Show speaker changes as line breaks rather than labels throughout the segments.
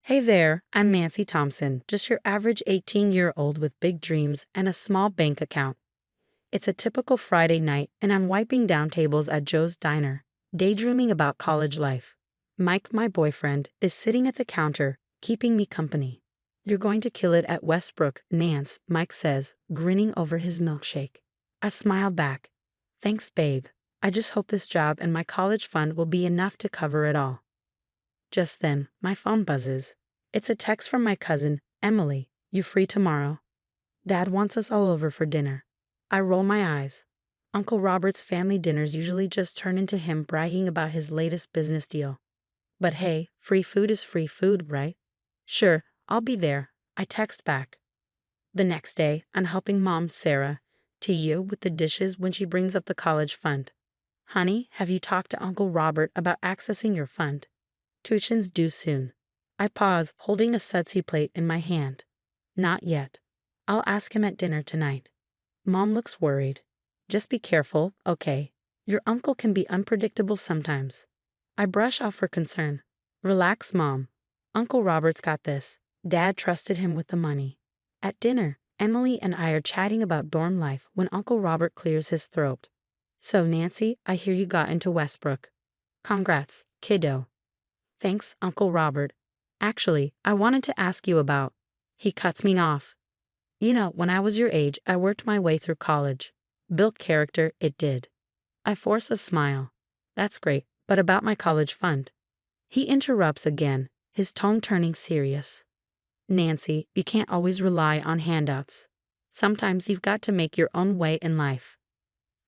Hey there, I'm Nancy Thompson, just your average 18-year-old with big dreams and a small bank account. It's a typical Friday night, and I'm wiping down tables at Joe's Diner, daydreaming about college life. Mike, my boyfriend, is sitting at the counter, keeping me company. You're going to kill it at Westbrook, Nance, Mike says, grinning over his milkshake. I smile back. Thanks, babe. I just hope this job and my college fund will be enough to cover it all. Just then, my phone buzzes. It's a text from my cousin, Emily. You free tomorrow? Dad wants us all over for dinner. I roll my eyes. Uncle Robert's family dinners usually just turn into him bragging about his latest business deal. But hey, free food is free food, right? Sure, I'll be there. I text back. The next day, I'm helping Mom, Sarah, to you with the dishes when she brings up the college fund. Honey, have you talked to Uncle Robert about accessing your fund? Tuition's due soon. I pause, holding a sudsy plate in my hand. Not yet. I'll ask him at dinner tonight. Mom looks worried. Just be careful, okay? Your uncle can be unpredictable sometimes. I brush off her concern. Relax, Mom. Uncle Robert's got this. Dad trusted him with the money. At dinner, Emily and I are chatting about dorm life when Uncle Robert clears his throat. So, Nancy, I hear you got into Westbrook. Congrats, kiddo. Thanks, Uncle Robert. Actually, I wanted to ask you about. He cuts me off. You know, when I was your age, I worked my way through college. Built character, it did. I force a smile. That's great, but about my college fund. He interrupts again, his tone turning serious. Nancy, you can't always rely on handouts. Sometimes you've got to make your own way in life.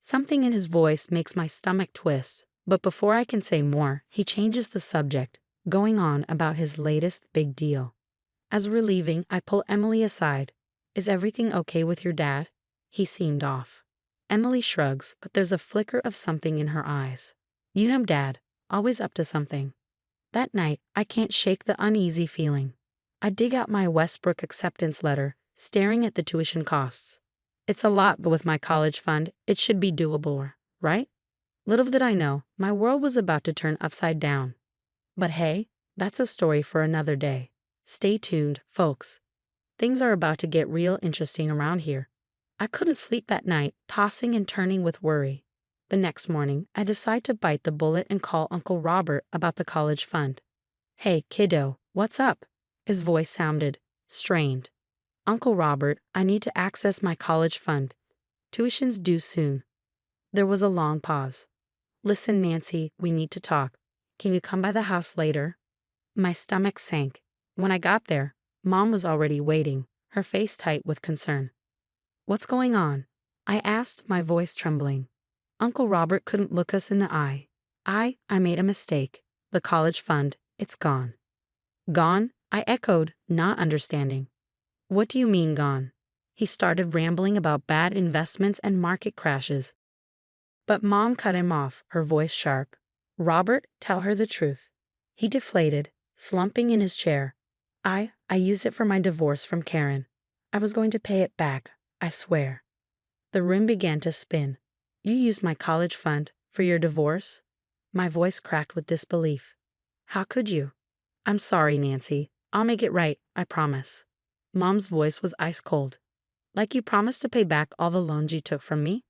Something in his voice makes my stomach twist, but before I can say more, he changes the subject, going on about his latest big deal. As we're leaving, I pull Emily aside. Is everything okay with your dad? He seemed off. Emily shrugs, but there's a flicker of something in her eyes. You know Dad, always up to something. That night, I can't shake the uneasy feeling. I dig out my Westbrook acceptance letter, staring at the tuition costs. It's a lot, but with my college fund, it should be doable, right? Little did I know, my world was about to turn upside down. But hey, that's a story for another day. Stay tuned, folks. Things are about to get real interesting around here. I couldn't sleep that night, tossing and turning with worry. The next morning, I decide to bite the bullet and call Uncle Robert about the college fund. Hey, kiddo, what's up? His voice sounded strained. Uncle Robert, I need to access my college fund. Tuition's due soon. There was a long pause. Listen, Nancy, we need to talk. Can you come by the house later? My stomach sank. When I got there, Mom was already waiting, her face tight with concern. What's going on? I asked, my voice trembling. Uncle Robert couldn't look us in the eye. I made a mistake. The college fund, it's gone. Gone? I echoed, not understanding. What do you mean gone? He started rambling about bad investments and market crashes. But Mom cut him off, her voice sharp. Robert, tell her the truth. He deflated, slumping in his chair. I used it for my divorce from Karen. I was going to pay it back, I swear. The room began to spin. You used my college fund for your divorce? My voice cracked with disbelief. How could you? I'm sorry, Nancy. I'll make it right, I promise. Mom's voice was ice cold. Like you promised to pay back all the loans you took from me?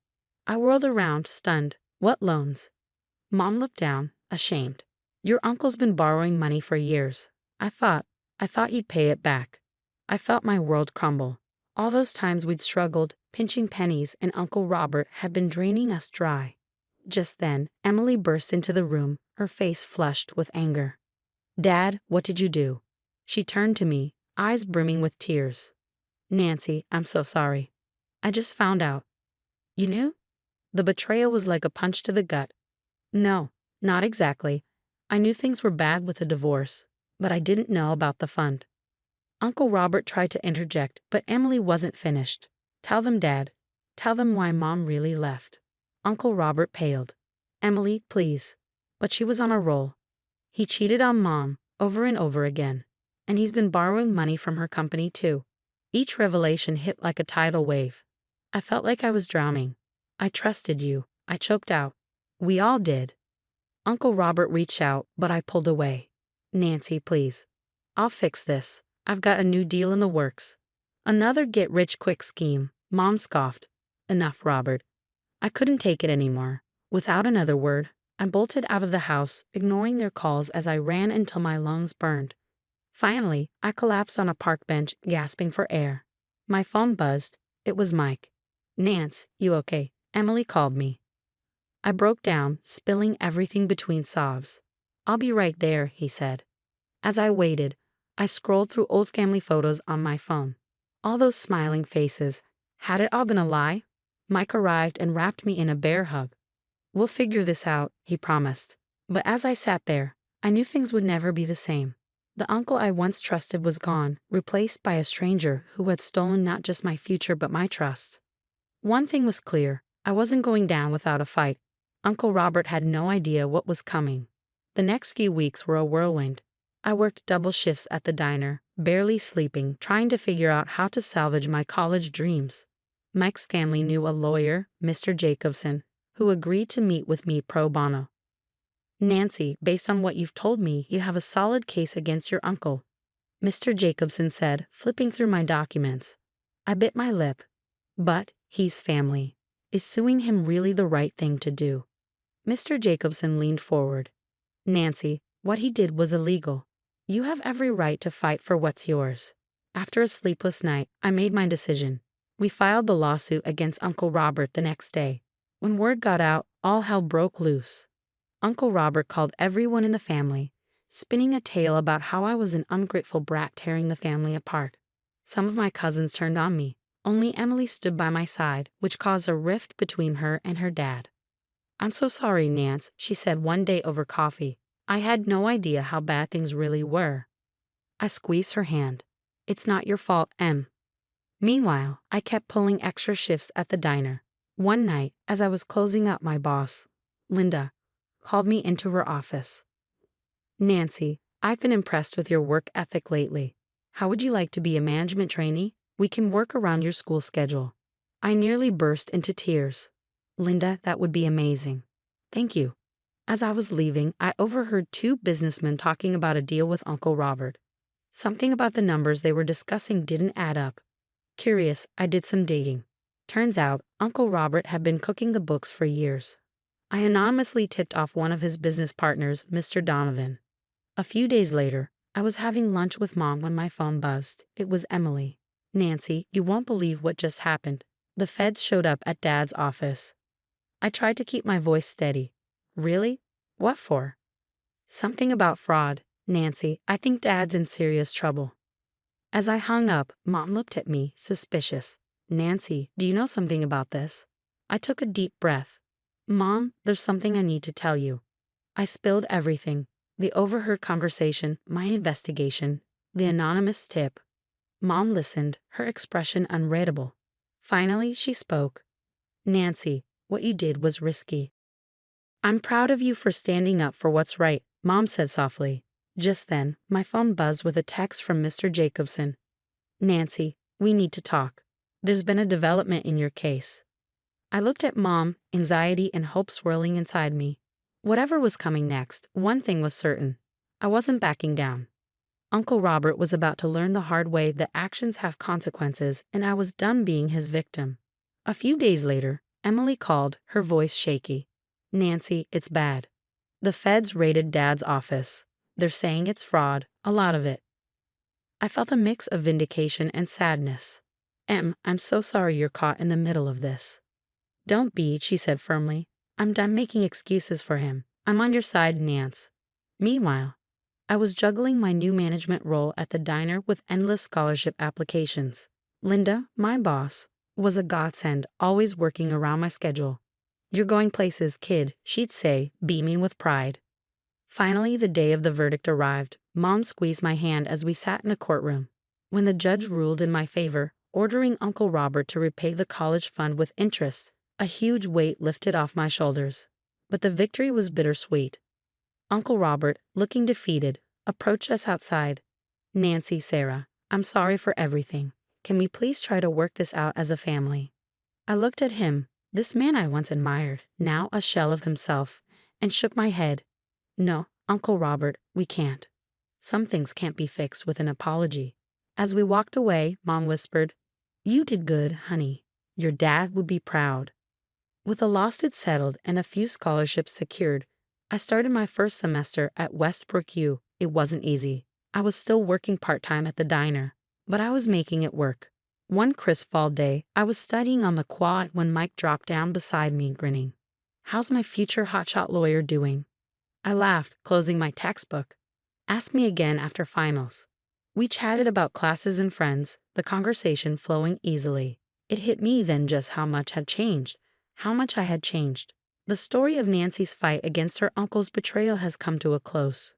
I whirled around, stunned. What loans? Mom looked down, ashamed. Your uncle's been borrowing money for years. I thought you'd pay it back. I felt my world crumble. All those times we'd struggled, pinching pennies, and Uncle Robert had been draining us dry. Just then, Emily burst into the room, her face flushed with anger. Dad, what did you do? She turned to me, eyes brimming with tears. Nancy, I'm so sorry. I just found out. You knew? The betrayal was like a punch to the gut. No, not exactly. I knew things were bad with the divorce, but I didn't know about the fund. Uncle Robert tried to interject, but Emily wasn't finished. Tell them, Dad. Tell them why Mom really left. Uncle Robert paled. Emily, please. But she was on a roll. He cheated on Mom, over and over again. And he's been borrowing money from her company, too. Each revelation hit like a tidal wave. I felt like I was drowning. I trusted you. I choked out. We all did. Uncle Robert reached out, but I pulled away. Nancy, please. I'll fix this. I've got a new deal in the works. Another get-rich-quick scheme, Mom scoffed. Enough, Robert. I couldn't take it anymore. Without another word, I bolted out of the house, ignoring their calls as I ran until my lungs burned. Finally, I collapsed on a park bench, gasping for air. My phone buzzed. It was Mike. "Nance, you okay?" Emily called me. I broke down, spilling everything between sobs. "I'll be right there," he said. As I waited, I scrolled through old family photos on my phone. All those smiling faces. Had it all been a lie? Mike arrived and wrapped me in a bear hug. "We'll figure this out," he promised. But as I sat there, I knew things would never be the same. The uncle I once trusted was gone, replaced by a stranger who had stolen not just my future but my trust. One thing was clear, I wasn't going down without a fight. Uncle Robert had no idea what was coming. The next few weeks were a whirlwind. I worked double shifts at the diner, barely sleeping, trying to figure out how to salvage my college dreams. Mike's family knew a lawyer, Mr. Jacobson, who agreed to meet with me pro bono. "Nancy, based on what you've told me, you have a solid case against your uncle," Mr. Jacobson said, flipping through my documents. I bit my lip. "But he's family. Is suing him really the right thing to do?" Mr. Jacobson leaned forward. "Nancy, what he did was illegal. You have every right to fight for what's yours." After a sleepless night, I made my decision. We filed the lawsuit against Uncle Robert the next day. When word got out, all hell broke loose. Uncle Robert called everyone in the family, spinning a tale about how I was an ungrateful brat tearing the family apart. Some of my cousins turned on me. Only Emily stood by my side, which caused a rift between her and her dad. "I'm so sorry, Nance," she said one day over coffee. "I had no idea how bad things really were." I squeezed her hand. "It's not your fault, Em." Meanwhile, I kept pulling extra shifts at the diner. One night, as I was closing up, my boss, Linda, called me into her office. "Nancy, I've been impressed with your work ethic lately. How would you like to be a management trainee? We can work around your school schedule." I nearly burst into tears. "Linda, that would be amazing. Thank you." As I was leaving, I overheard two businessmen talking about a deal with Uncle Robert. Something about the numbers they were discussing didn't add up. Curious, I did some digging. Turns out, Uncle Robert had been cooking the books for years. I anonymously tipped off one of his business partners, Mr. Donovan. A few days later, I was having lunch with Mom when my phone buzzed. It was Emily. "Nancy, you won't believe what just happened. The feds showed up at Dad's office." I tried to keep my voice steady. "Really? What for?" "Something about fraud. Nancy, I think Dad's in serious trouble." As I hung up, Mom looked at me, suspicious. "Nancy, do you know something about this?" I took a deep breath. "Mom, there's something I need to tell you." I spilled everything. The overheard conversation, my investigation, the anonymous tip. Mom listened, her expression unreadable. Finally, she spoke. "Nancy, what you did was risky. I'm proud of you for standing up for what's right," Mom said softly. Just then, my phone buzzed with a text from Mr. Jacobson. "Nancy, we need to talk. There's been a development in your case." I looked at Mom, anxiety and hope swirling inside me. Whatever was coming next, one thing was certain. I wasn't backing down. Uncle Robert was about to learn the hard way that actions have consequences, and I was done being his victim. A few days later, Emily called, her voice shaky. "Nancy, it's bad. The feds raided Dad's office. They're saying it's fraud, a lot of it." I felt a mix of vindication and sadness. "Em, I'm so sorry you're caught in the middle of this." "Don't be," she said firmly. "I'm done making excuses for him. I'm on your side, Nance." Meanwhile, I was juggling my new management role at the diner with endless scholarship applications. Linda, my boss, was a godsend, always working around my schedule. "You're going places, kid," she'd say, beaming with pride. Finally, the day of the verdict arrived. Mom squeezed my hand as we sat in a courtroom. When the judge ruled in my favor, ordering Uncle Robert to repay the college fund with interest, a huge weight lifted off my shoulders. But the victory was bittersweet. Uncle Robert, looking defeated, approached us outside. "Nancy, Sarah, I'm sorry for everything. Can we please try to work this out as a family?" I looked at him, this man I once admired, now a shell of himself, and shook my head. "No, Uncle Robert, we can't." Some things can't be fixed with an apology. As we walked away, Mom whispered, "You did good, honey. Your dad would be proud." With a lawsuit settled and a few scholarships secured, I started my first semester at Westbrook U. It wasn't easy. I was still working part-time at the diner, but I was making it work. One crisp fall day, I was studying on the quad when Mike dropped down beside me, grinning. "How's my future hotshot lawyer doing?" I laughed, closing my textbook. "Ask me again after finals." We chatted about classes and friends, the conversation flowing easily. It hit me then just how much had changed, how much I had changed. The story of Nancy's fight against her uncle's betrayal has come to a close.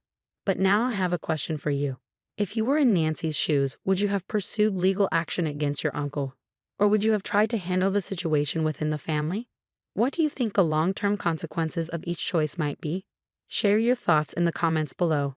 But now I have a question for you. If you were in Nancy's shoes, would you have pursued legal action against your uncle? Or would you have tried to handle the situation within the family? What do you think the long-term consequences of each choice might be? Share your thoughts in the comments below.